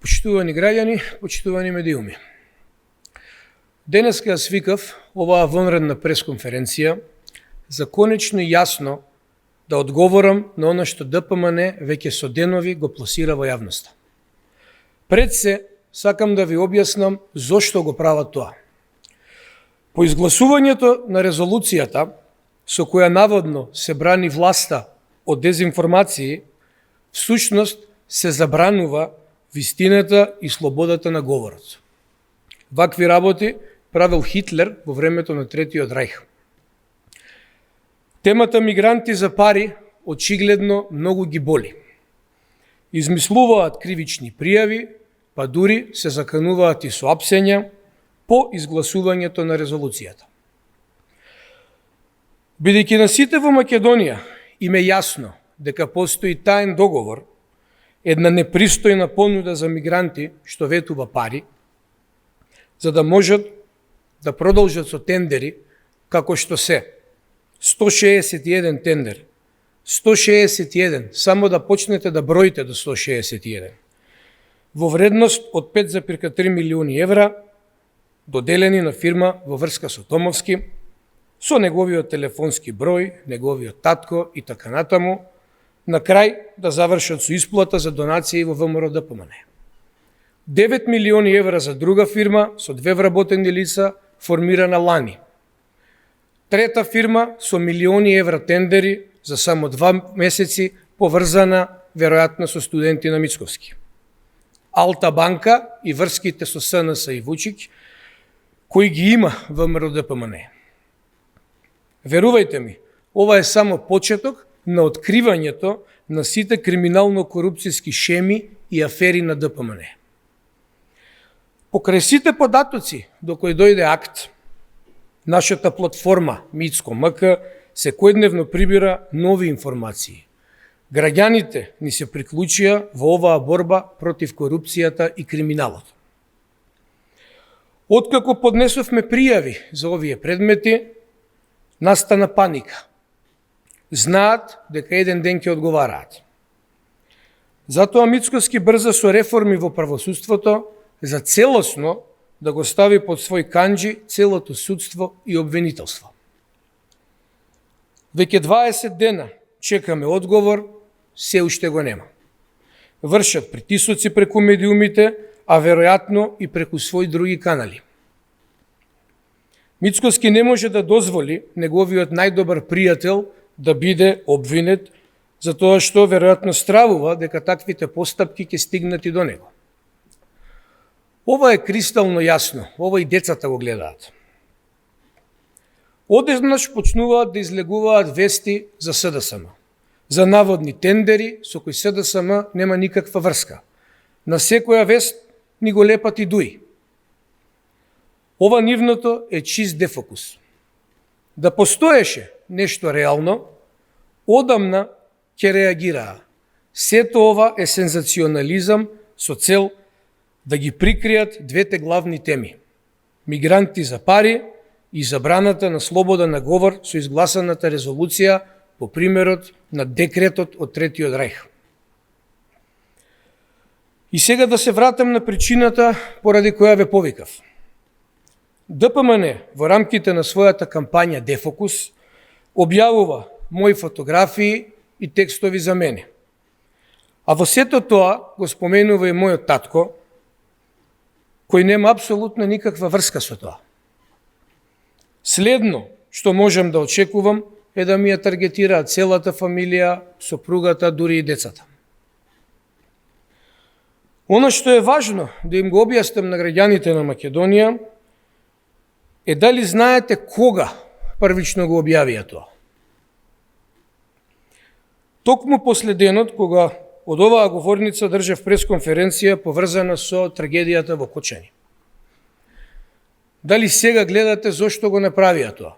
Почитувани граѓани, почитувани медиуми. Денеска ја свикав оваа вонредна пресконференција за конечно јасно да одговорам на она што ДПМН веќе со денови го пласира во јавноста. Пред се, сакам да ви објаснам зошто го прават тоа. По изгласувањето на резолуцијата, со која наводно се брани власта од дезинформации, всушност се забранува вистината и слободата на говорот. Вакви работи правил Хитлер во времето на Третиот рајх. Темата мигранти за пари очигледно многу ги боли. Измислуваат кривични пријави, па дури се закануваат и со апсења по изгласувањето на резолуцијата. Бидејќи на сите во Македонија им е јасно дека постои таен договор, една непристојна понуда за мигранти што ветува пари, за да можат да продолжат со тендери како што се 161 тендер, 161, само да почнете да броите до 161, во вредност од 5,3 милиони евра, доделени на фирма во врска со Томовски, со неговиот телефонски број, неговиот татко и така натаму, на крај да завршат со исплата за донации во ВМРО ДПМН. 9 милиони евра за друга фирма со 2 вработени лица, формирана лани. Трета фирма со милиони евра тендери за само 2 месеци, поврзана веројатно со студенти на Мицковски. Алта банка и врските со СНС и Вучич, кои ги има ВМРО ДПМН. Верувајте ми, ова е само почеток на откривањето на сите криминално-корупцијски шеми и афери на ДПМН. Покрај сите податоци до кои дојде акт, нашата платформа Мицко МК секојдневно прибира нови информации. Граѓаните ни се приклучија во оваа борба против корупцијата и криминалот. Откако поднесовме пријави за овие предмети, настана паника. Знаат дека еден ден ќе одговараат. Затоа Мицковски брза со реформи во правосудството за целосно да го стави под свој канџи целото судство и обвинителство. Веќе 20 дена чекаме одговор, се уште го нема. Вршат притисоци преку медиумите, а веројатно и преку своји други канали. Мицковски не може да дозволи неговиот најдобар пријател да биде обвинет, затоа што веројатно стравува дека таквите постапки ќе стигнат и до него. Ова е кристално јасно, ова и децата го гледаат. Одеднаш почнуваат да излегуваат вести за СДСМ, за наводни тендери со кои СДСМ нема никаква врска. На секоја вест ни го лепат и дуи. Ова нивното е чист дефокус. Да постоеше нешто реално, одамна ќе реагираа. Сето ова е сензационализам со цел да ги прикријат двете главни теми – мигранти за пари и забраната на слобода на говор со изгласаната резолуција по примерот на декретот од Третиот рајх. И сега да се вратам на причината поради која ве повикав. ДПМН во рамките на својата кампања Дефокус објавува мои фотографии и текстови за мене. А во сето тоа го споменува и мојот татко, кој нема апсолутно никаква врска со тоа. Следно што можам да очекувам е да ми ја таргетираат целата фамилија, сопругата, дури и децата. Оно што е важно да им го објаснам на граѓаните на Македонија е дали знаете кога првично го објавија тоа. Токму после денот, кога од оваа говорница држав пресконференција поврзана со трагедијата во Кочани. Дали сега гледате зошто го направија тоа?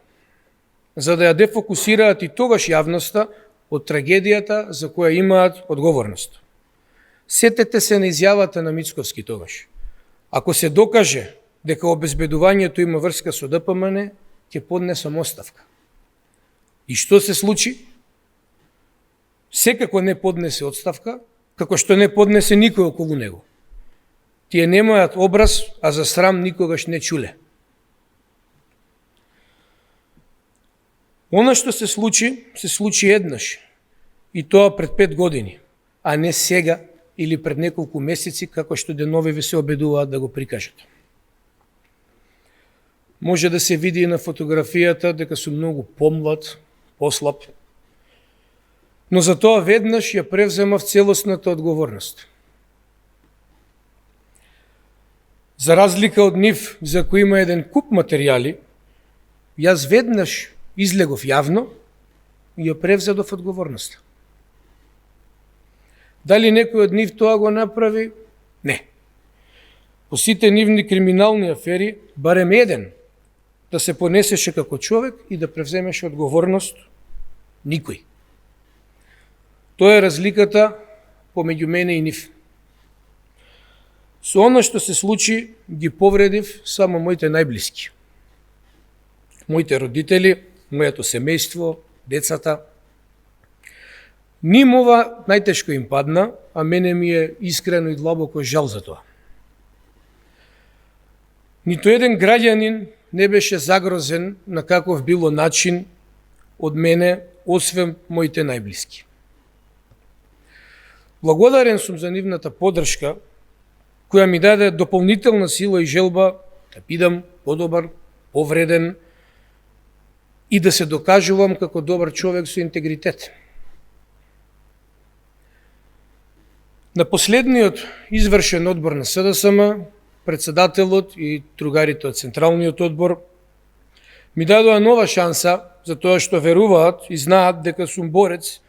За да ја дефокусираат и тогаш јавноста од трагедијата за која имаат одговорност. Сетете се на изјавата на Мицковски тогаш. Ако се докаже дека обезбедувањето има врска со ДПМН, ќе поднесам оставка. И што се случи? Секако не поднесе оставка, како што не поднесе никој околу него. Тие немаат образ, а за срам никогаш не чуле. Она што се случи еднаш, и тоа пред 5 години, а не сега или пред неколку месеци, како што деновиве се обидуваат да го прикажат. Може да се види и на фотографијата дека сум многу помлад, послаб, но за тоа веднаш ја превземав целосната одговорност. За разлика од нив, за кои има еден куп материјали, јас веднаш излегов јавно и ја превзедов одговорноста. Дали некој од нив тоа го направи? Не. По сите нивни криминални афери, барем еден да се понесеше како човек и да превземеше одговорност, никој. Тоа е разликата помеѓу мене и нив. Со она што се случи, ги повредив само моите најблиски. Моите родители, моето семејство, децата. Ним ова најтешко им падна, а мене ми е искрено и длабоко жал за тоа. Ниту еден граѓанин не беше загрозен на каков било начин од мене, освен моите најблиски. Благодарен сум за нивната поддршка, која ми даде дополнителна сила и желба да бидам подобар, повреден и да се докажувам како добар човек со интегритет. На последниот извршен одбор на СДСМ, председателот и другарите од Централниот одбор ми дадоа нова шанса за тоа што веруваат и знаат дека сум борец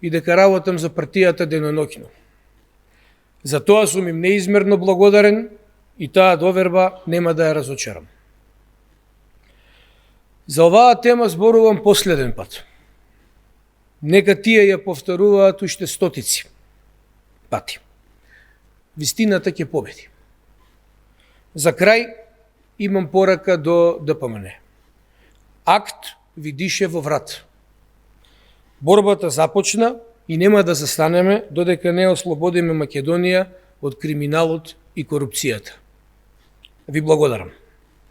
и дека работам за партијата деноноќно. За тоа сум им неизмерно благодарен и таа доверба нема да ја разочарам. За оваа тема зборувам последен пат. Нека тие ја повторуваат уште стотици пати. Вистината ќе победи. За крај имам порака до ДПМН. Акт ви дише во врат. Борбата започна и нема да застанеме додека не ослободиме Македонија од криминалот и корупцијата. Ви благодарам.